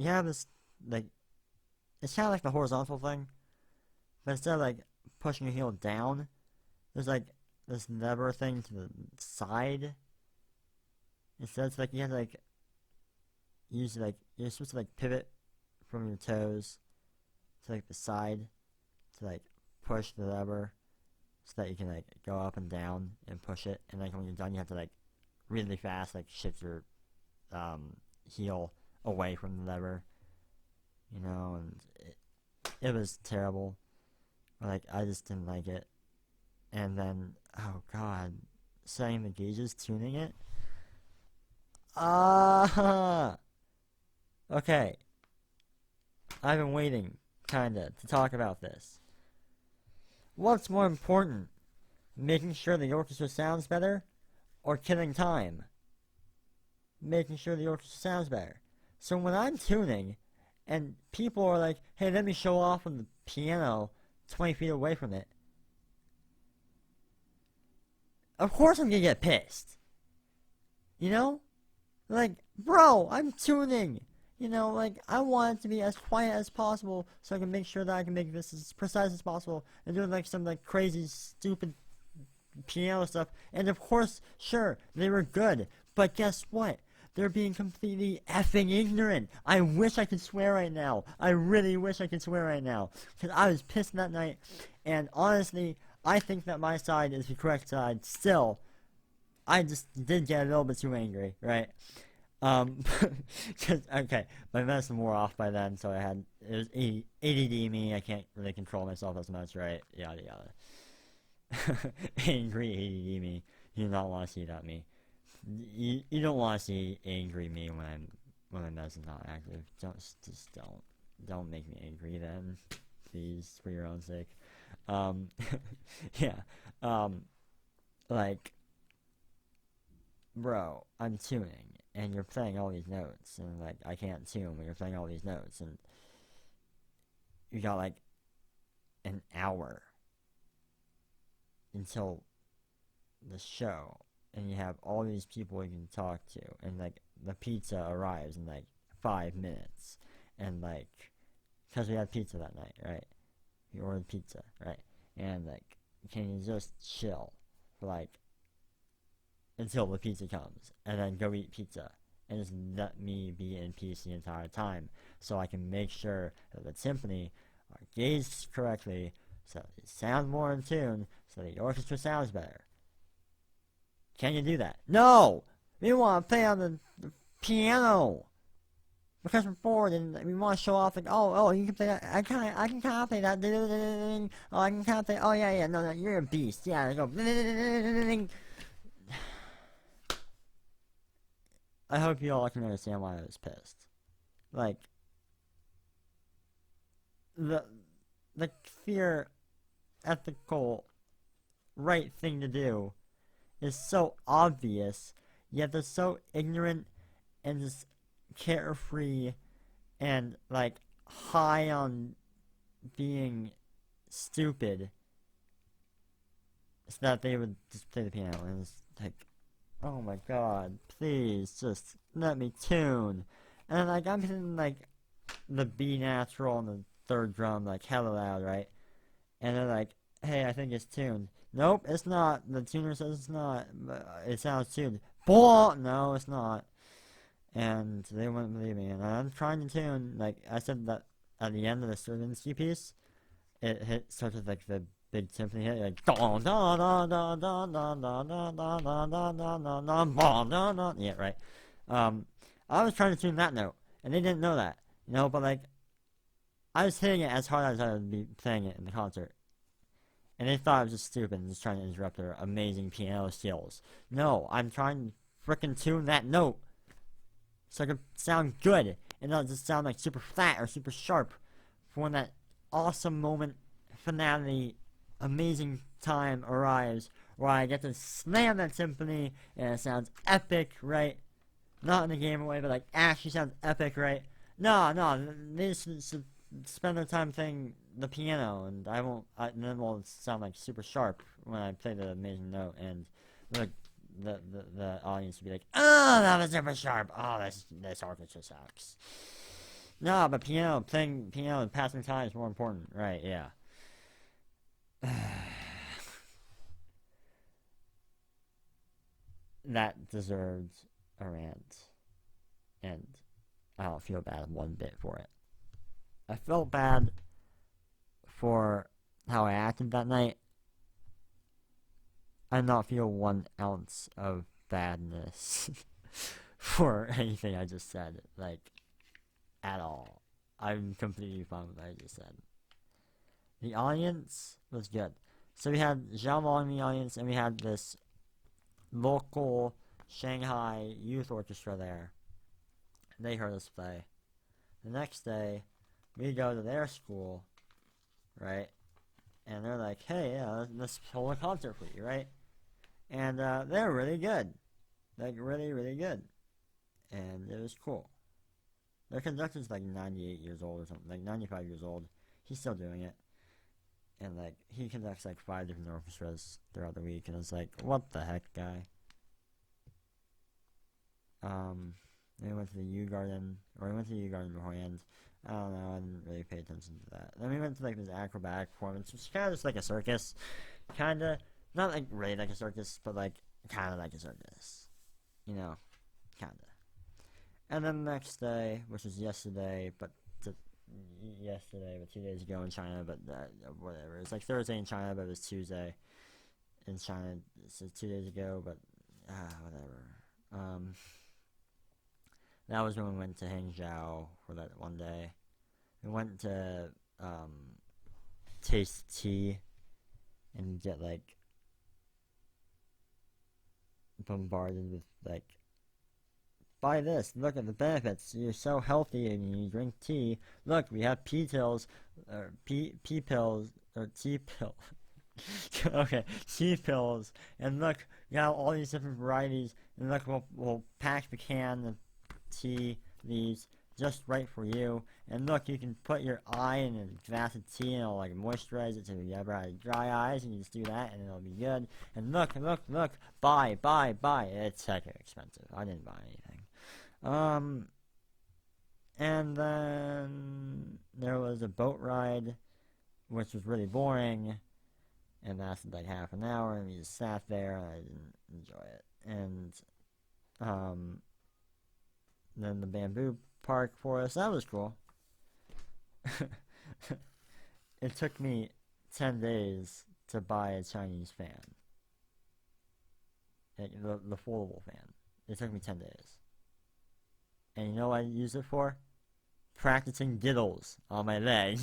you have this, like, it's kind of like the horizontal thing, but instead of, like, pushing your heel down, there's, like, this lever thing to the side. Instead, it's like you have to, like, use, like, you're supposed to, like, pivot from your toes to, like, the side to, like, push the lever so that you can, like, go up and down and push it. And, like, when you're done, you have to, like, really fast, like, shift your, heel away from the lever. You know, and it was terrible. Like, I just didn't like it. And then, oh god, setting the gauges, tuning it. Okay. I've been waiting, kinda, to talk about this. What's more important? Making sure the orchestra sounds better, or killing time? Making sure the orchestra sounds better. So when I'm tuning, and people are like, hey, let me show off on the piano 20 feet away from it, of course I'm gonna get pissed. You know? Like, bro, I'm tuning. You know, like, I want it to be as quiet as possible so I can make sure that I can make this as precise as possible and do, like, some, like, crazy, stupid piano stuff. And, of course, sure, they were good. But guess what? They're being completely effing ignorant. I wish I could swear right now. I really wish I could swear right now. Because I was pissed that night. And, honestly, I think that my side is the correct side still. I just did get a little bit too angry, right? Cause, okay, my medicine wore off by then, so it was ADD me, I can't really control myself as much, right? Yada yada. Angry ADD me. You do not want to see that me. You don't want to see angry me when my medicine's not active. Just don't make me angry then, please, for your own sake. Yeah, like, bro, I'm tuning, and you're playing all these notes, and, like, I can't tune when you're playing all these notes, and you got, like, an hour until the show, and you have all these people you can talk to, and, like, the pizza arrives in, like, 5 minutes, and, like, because we had pizza that night, right? We ordered pizza, right? And, like, can you just chill for, like, until the pizza comes, and then go eat pizza, and just let me be in peace the entire time, so I can make sure that the timpani are gauged correctly, so it sounds more in tune, so the orchestra sounds better. Can you do that? No! We want to play on the piano! Because we're bored and we want to show off, like, oh, you can play that, I can kind of play that, oh, I can kind of play, oh, yeah, no, you're a beast, yeah, go, I hope you all can understand why I was pissed. Like, the clear, ethical, right thing to do is so obvious, yet they're so ignorant and just carefree and, like, high on being stupid, so that they would just play the piano and it's like, oh my god, please, just let me tune. And, like, I'm hitting, like, the B natural on the third drum, like, hella loud, right? And they're like, hey, I think it's tuned. Nope, it's not. The tuner says it's not. It sounds tuned. Bull! No, it's not. And they wouldn't believe me. And I'm trying to tune, like, I said that at the end of the Stravinsky piece, it starts with, like, the big symphony hit, like, don don don don don don don don don don don don don don don. Yeah, right. I was trying to tune that note, and they didn't know that, you know. But, like, I was hitting it as hard as I would be playing it in the concert, and they thought I was just stupid and just trying to interrupt their amazing piano skills. No, I'm trying to frickin' tune that note so it can sound good and not just sound like super flat or super sharp for when that awesome moment, finale, amazing time arrives where I get to slam that symphony and it sounds epic, right? Not in the game way, but, like, actually sounds epic, right? No, they should spend their time playing the piano, and and then we'll sound, like, super sharp when I play the amazing note, and the audience will be like, oh, that was super sharp, oh, this orchestra sucks. No, but playing piano and passing time is more important. Right, yeah. That deserves a rant. And I don't feel bad one bit for it. I felt bad for how I acted that night. I did not feel 1 ounce of badness for anything I just said, like, at all. I'm completely fine with what I just said. The audience was good. So we had Zhao Long in the audience, and we had this local Shanghai youth orchestra there. They heard us play. The next day, we go to their school, right? And they're like, hey, yeah, let's hold a concert for you, right? And they're really good. Like, really, really good. And it was cool. Their conductor's like 98 years old or something, like 95 years old. He's still doing it. And like, he conducts like 5 different orchestras throughout the week. And it's like, what the heck, guy? Then we went to the U Garden, or we went to the U Garden beforehand. I don't know, I didn't really pay attention to that. Then we went to like this acrobatic performance, which is kind of just like a circus. Kinda, not like really like a circus, but like kinda like a circus. You know, kinda. And then the next day, which was yesterday, but 2 days ago in China, but whatever. It's like Thursday in China, but it was Tuesday in China. So 2 days ago, but whatever. That was when we went to Hangzhou for that one day. We went to taste tea and get like bombarded with like, buy this, look at the benefits, you're so healthy and you drink tea. Look, we have pea pills, or pea pills, or tea pill. Okay, tea pills, and look, we got all these different varieties, and look, we'll pack the can of tea, these, just right for you, and look, you can put your eye in a glass of tea and it'll like moisturize it so if you ever had dry eyes, and you just do that and it'll be good, and look, buy, it's heckin' expensive, I didn't buy anything. And then there was a boat ride, which was really boring, and lasted like half an hour, and we just sat there, and I didn't enjoy it. And, then the bamboo park forest, that was cool. It took me 10 days to buy a Chinese fan. Like, the foldable fan. It took me 10 days. And you know what I use it for? Practicing diddles on my leg.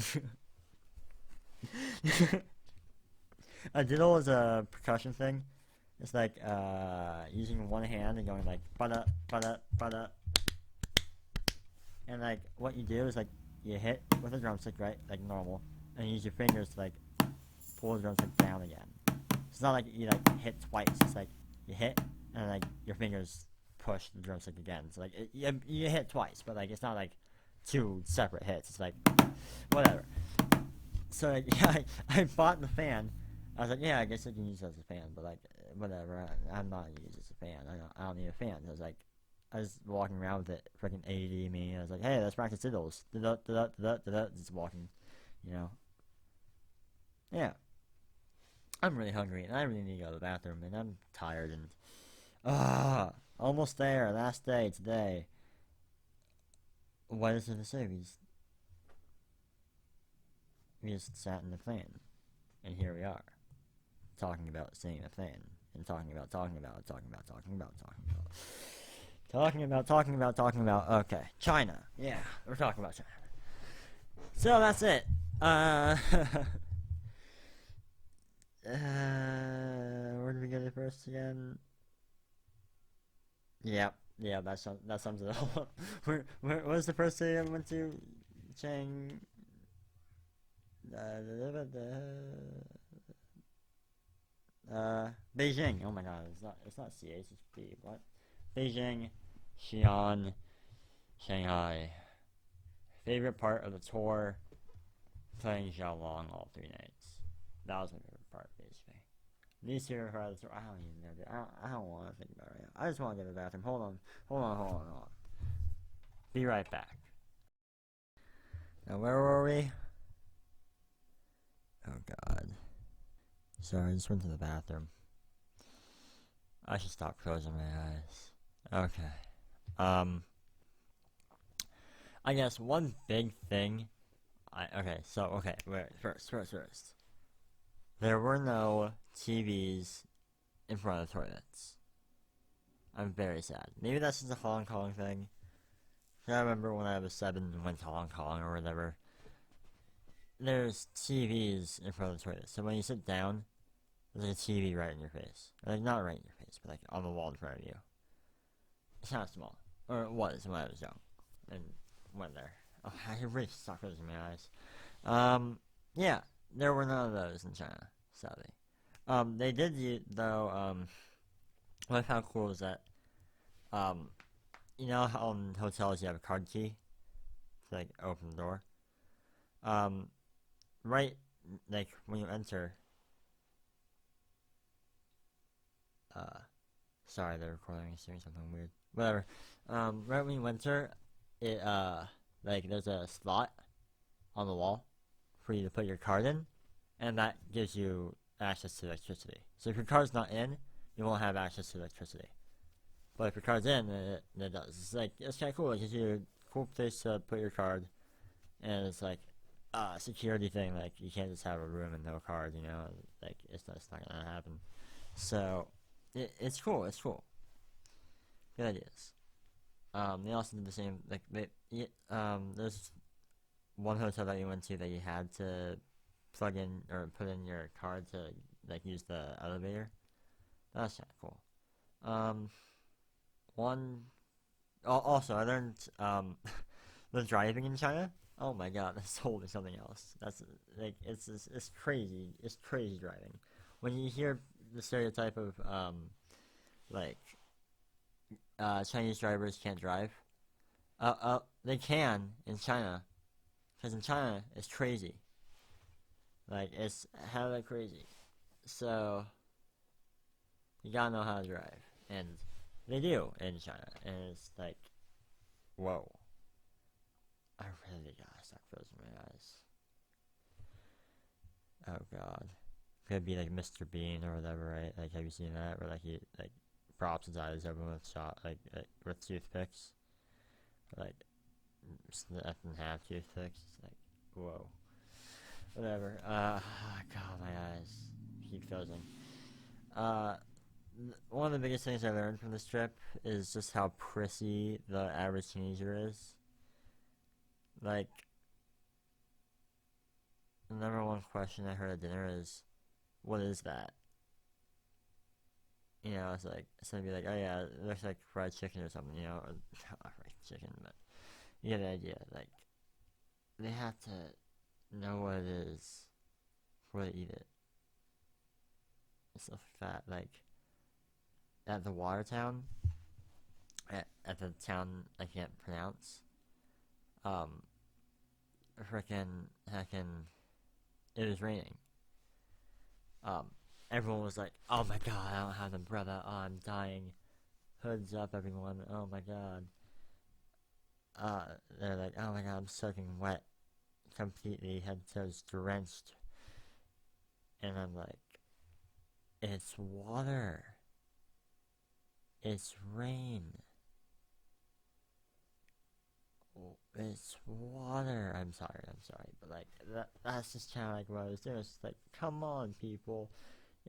A diddle is a percussion thing. It's like using one hand and going like ba-da, ba-da, ba-da. And like what you do is like you hit with a drumstick, right? Like normal. And you use your fingers to like pull the drumstick down again. It's not like you like hit twice. It's like you hit and like your fingers push the drumstick again. So like you hit twice, but like it's not like 2 separate hits. It's like whatever. So like, yeah, I bought the fan. I was like, yeah, I guess I can use it as a fan, but like whatever. I'm not gonna use it as a fan. I don't need a fan. I was like, I was walking around with it, freaking ADD me. I was like, hey, let's practice diddles. Just walking, you know. Yeah. I'm really hungry and I really need to go to the bathroom and I'm tired and almost there. Last day today. What is it to say? We just sat in the plane, and here we are, talking about sitting in a plane, and talking about. Okay, China. Yeah, we're talking about China. So that's it. Where did we get it first again? Yeah, that sums it all up. Where was the first city I went to? Chang. Beijing. Oh my god, it's not CH, it's B. What? Beijing, Xi'an, Shanghai. Favorite part of the tour? Playing Xiaolong all 3 nights. That was my favorite part, basically. Least favorite part of the tour. I don't even know, dude. I don't want to think about it right now. I just want to go to the bathroom. Hold on. Be right back. Now, where were we? Oh, God. Sorry, I just went to the bathroom. I should stop closing my eyes. Okay. I guess one big thing. Wait, first. There were no TVs in front of the toilets. I'm very sad. Maybe that's just a Hong Kong thing. I remember when I was 7 and went to Hong Kong or whatever. There's TVs in front of the toilet. So when you sit down, there's a TV right in your face. Like, not right in your face, but like on the wall in front of you. It's not small. Or it was when I was young. And went there. Oh, I really suck closing my eyes. Yeah, there were none of those in China, sadly. They did, though, what I found cool is that, um, you know how in hotels you have a card key to, like, open the door? Um, right, like, when you enter, uh, sorry, the recording is doing something weird. Whatever. Right when you enter, it, like, there's a slot on the wall for you to put your card in, and that gives you access to electricity. So if your card's not in, you won't have access to electricity. But if your card's in, it does. It's kind of cool. It gives you a cool place to put your card, and it's like a security thing. Like, you can't just have a room and no card, you know? Like, it's not gonna happen. So, it's cool. It's cool. Good ideas. They also did the same. Like, there's one hotel that you went to that you had to plug in or put in your card to like use the elevator. That's kind of cool. Um, one. Also, I learned the driving in China. Oh my god, that's totally something else. That's like it's crazy. It's crazy driving. When you hear the stereotype of like Chinese drivers can't drive. They can in China, because in China it's crazy. Like, it's hella crazy. So you gotta know how to drive, and they do in China, and it's like, whoa. I really gotta stop closing my eyes. Oh god. Could be like Mr. Bean or whatever, right? Like, have you seen that? Where like he like props his eyes open with with toothpicks, or like sniff in half toothpicks. It's like, whoa. Whatever. God, my eyes keep closing. Uh, One of the biggest things I learned from this trip is just how prissy the average teenager is. Like, the number one question I heard at dinner is, "What is that?" You know, it's gonna be like, "Oh yeah, it looks like fried chicken or something," you know, or not fried chicken, but you get the idea. Like, they have to know what it is before they eat it. And stuff like that. Like, at the Watertown, at the town I can't pronounce, um, frickin' heckin', it was raining. Um, Everyone was like, "Oh my god, I don't have an umbrella. Oh, I'm dying. Hoods up, everyone. Oh my god." They're like, "Oh my god, I'm soaking wet, completely, head to toes drenched." And I'm like, "It's water. It's rain. It's water." I'm sorry, but like that's just kind of like what I was doing. It's just like, come on, people,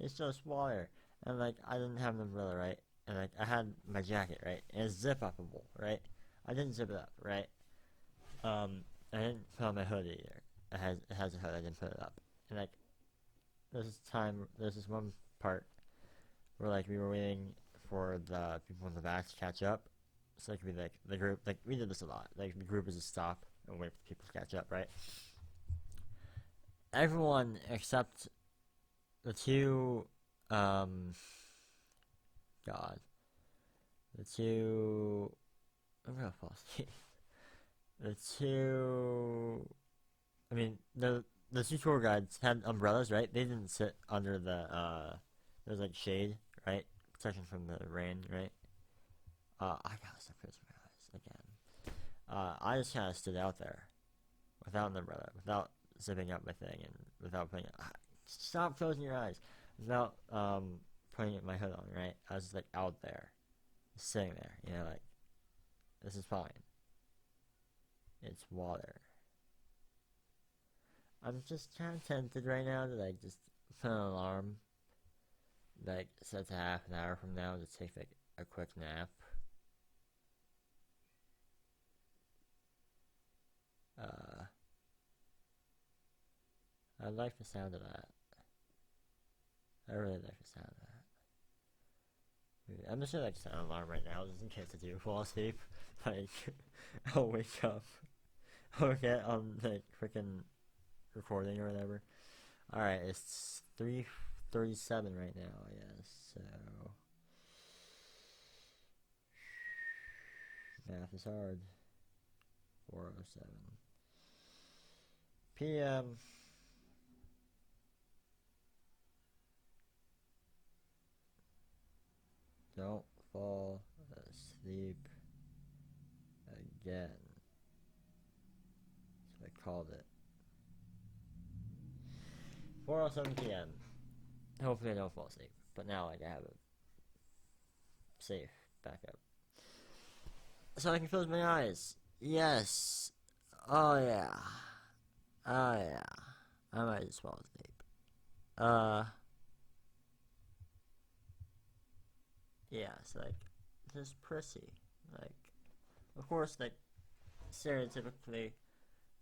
it's just water. And like, I didn't have an umbrella, right? And like, I had my jacket, right? And it's zip upable, right? I didn't zip it up, right? I didn't put on my hood either. It has a hood. I didn't put it up. And like, there's this one part where like we were waiting for the people in the back to catch up. So it could be like the group, like we did this a lot. Like, the group is just stop and wait for people to catch up, right? Everyone except the two, um, God, the two. I'm gonna fall asleep. The two. I mean, the two tour guides had umbrellas, right? They didn't sit under the there's like shade, right? Protection from the rain, right? I gotta stop closing my eyes again. I just kind of stood out there without an umbrella, without zipping up my thing, and without putting it, stop closing your eyes, without putting my hood on, right? I was just like out there, sitting there, you know, like, this is fine. It's water. I'm just kind of tempted right now to like just put an alarm, like set to half an hour from now to take like a quick nap. I like the sound of that. I really like the sound of that. I'm just gonna like set an alarm right now just in case I do fall asleep. Like, I'll wake up or get on like freaking recording or whatever. Alright, it's 3:37 right now, I guess, so math is hard. 4:07 p.m. Don't fall asleep again. That's what I called it. 4:07 p.m. Hopefully I don't fall asleep. But now like, I have a safe backup. So I can close my eyes. Yes. Oh yeah. Oh yeah. I might just fall asleep. Yeah, it's like, just prissy. Like, of course, like, stereotypically,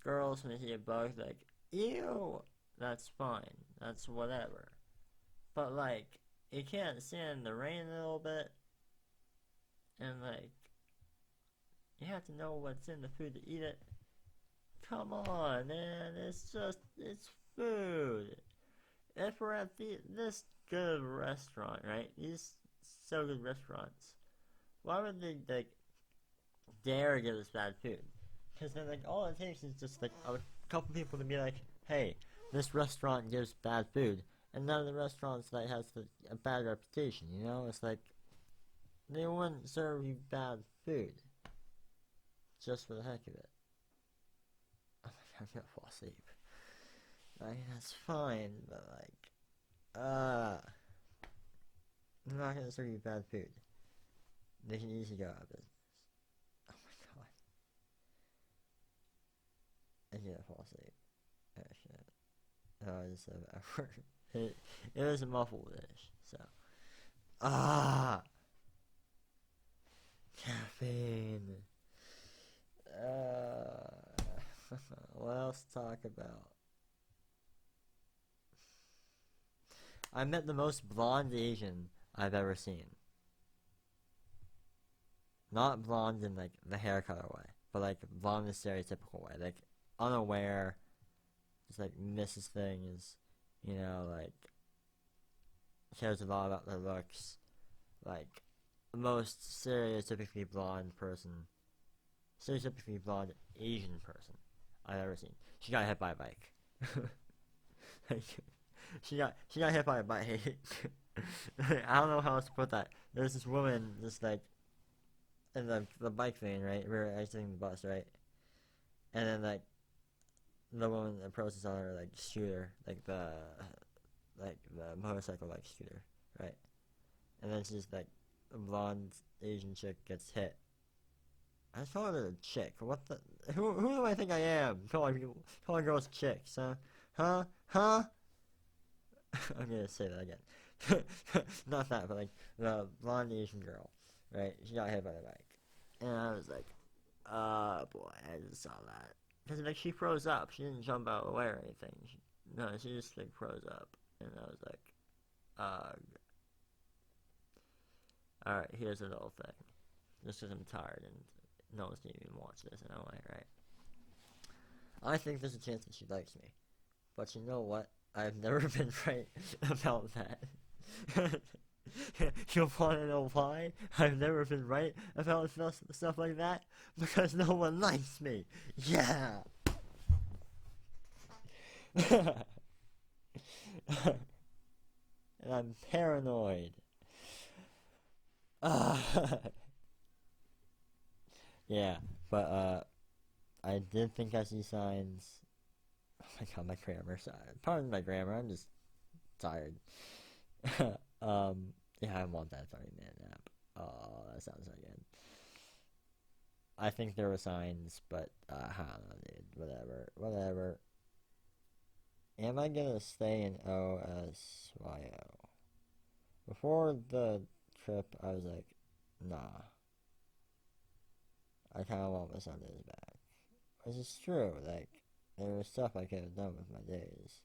girls, when they see a bug, like, ew! That's fine. That's whatever. But, like, you can't stand in the rain a little bit, and, like, you have to know what's in the food to eat it. Come on, man, it's food. If we're at this good restaurant, right? These so good restaurants, why would they, like, dare give us bad food? Because then, like, all it takes is just, like, a couple people to be like, hey, this restaurant gives bad food, and none of the restaurants, like, has a bad reputation, you know? It's like, they wouldn't serve you bad food. Just for the heck of it. Oh my god, I'm gonna fall asleep. Like, that's fine, but, like, I'm not gonna serve you bad food. They can easily go out of business. Oh my god. I can't fall asleep. Oh shit. Oh, I just said that word. It was a muffled-ish, so. Caffeine. What else to talk about? I met the most blonde Asian I've ever seen. Not blonde in like the hair color way, but like blonde in the stereotypical way. Like unaware, just like misses things, you know, like cares a lot about their looks. Like the most stereotypically blonde Asian person I've ever seen. She got hit by a bike. Like, she got hit by a bike. I don't know how else to put that. There's this woman just like in the bike lane, right? We were exiting the bus, right? And then like the woman approaches on her like scooter, like the motorcycle like scooter, right? And then she's like a blonde Asian chick gets hit. I just call her a chick. What the? Who do I think I am? Calling girls chicks, huh? Huh? I'm gonna say that again. Not that, but like the blonde Asian girl, right? She got hit by the bike, and I was like, oh boy, I just saw that. Because like she froze up. She didn't jump out of the way or anything. She just like froze up, and I was like, all right, here's the little thing. Just because I'm tired and no one's gonna even watch this in LA, right? I think there's a chance that she likes me, but you know what? I've never been right about that. You want to know why I've never been right about stuff like that? Because no one likes me. Yeah. And I'm paranoid. Yeah, but I did think I see signs. Oh my god, my grammar. Pardon my grammar. I'm just tired. Yeah, I want that 30-minute nap. Oh, that sounds so good. I think there were signs, but I don't know, dude. Whatever. Am I gonna stay in OSYO? Before the trip, I was like, nah. I kind of want my Sundays back. Which is true. Like, there was stuff I could have done with my days.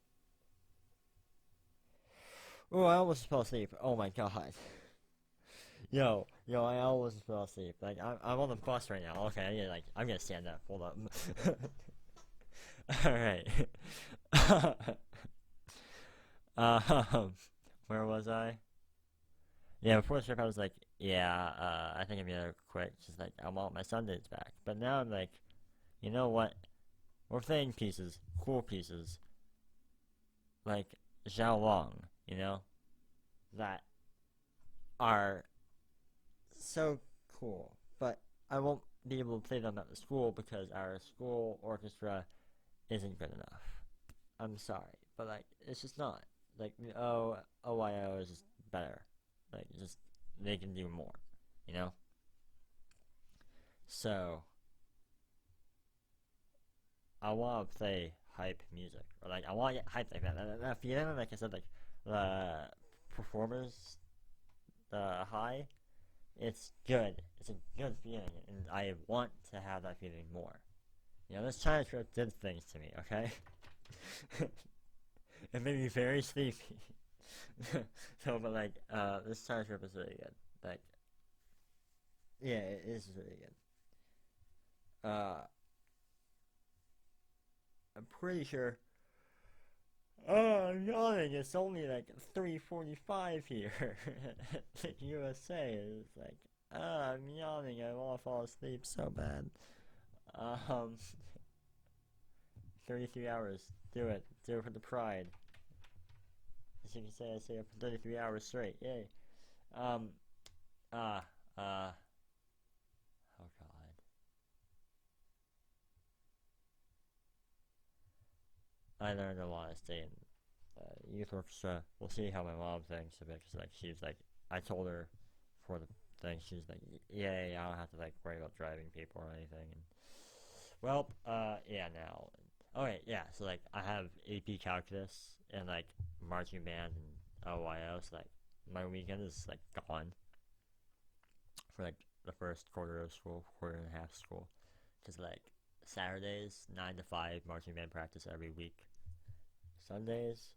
Oh, I almost fell asleep. Oh my god. I almost fell asleep. Like, I'm on the bus right now. Okay, I'm gonna stand up. Hold up. Alright. Where was I? Yeah, before the trip, I was like, yeah, I think I'm gonna quit. Just like, I want my Sundays back. But now I'm like, you know what? We're playing pieces, cool pieces, like Zhao Long, that are so cool. But I won't be able to play them at the school because our school orchestra isn't good enough. I'm sorry, but like, it's just not. Like, OYO is just better. Like, just, they can do more, you know? So, I want to play hype music. Or, like, I want to get hyped like that. That feeling, like I said, like, the performers, the high, it's good. It's a good feeling, and I want to have that feeling more. This China trip did things to me, okay? It made me very sleepy. So, but like, this China trip is really good. Like, yeah, it is really good. I'm pretty sure. Oh, I'm yawning. It's only like 3:45 here. The USA is like, I'm yawning. I want to fall asleep so bad. Um, 33 hours. Do it. Do it for the pride. As you can say, I stay up for 33 hours straight. Yay. Um, uh, oh god. I learned a lot of stay in youth orchestra. We'll see how my mom thinks of it, because like she's like, I told her for the thing, she's like, yay, I don't have to like worry about driving people or anything. And well, yeah, now. Okay, yeah. So like, I have AP Calculus and like marching band and OYO. So like, my weekend is like gone for like the first quarter of school, quarter and a half school, because like Saturdays 9 to 5 marching band practice every week. Sundays,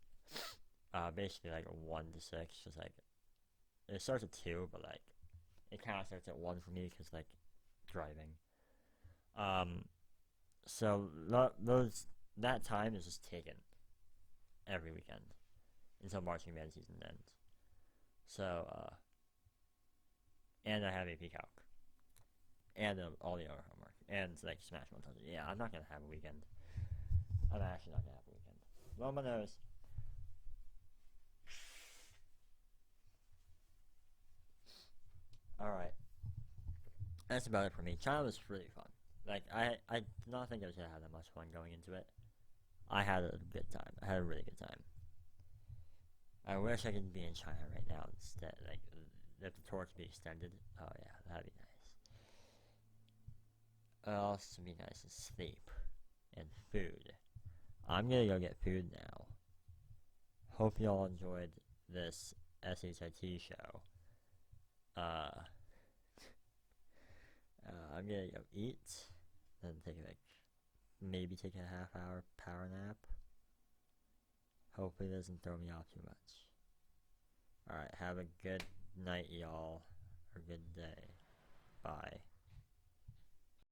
basically like 1 to 6. Just like, it starts at 2, but like it kind of starts at 1 for me because like driving. So that time is just taken every weekend until marching band season ends. So and I have AP Calc and all the other homework and like Smash 1000. Yeah, I'm not gonna have a weekend. I'm actually not gonna have a weekend. Blow my nose. Alright. That's about it for me. China was really fun. Like, I did not think I was gonna have that much fun going into it. I had a good time. I had a really good time. I wish I could be in China right now instead. Like, if the tour could be extended. Oh yeah, that'd be nice. It'd also be nice to sleep and food. I'm gonna go get food now. Hope y'all enjoyed this SHIT show. I'm gonna go eat, then maybe take a half-hour power nap. Hopefully it doesn't throw me off too much. Alright, have a good night, y'all, or good day. Bye.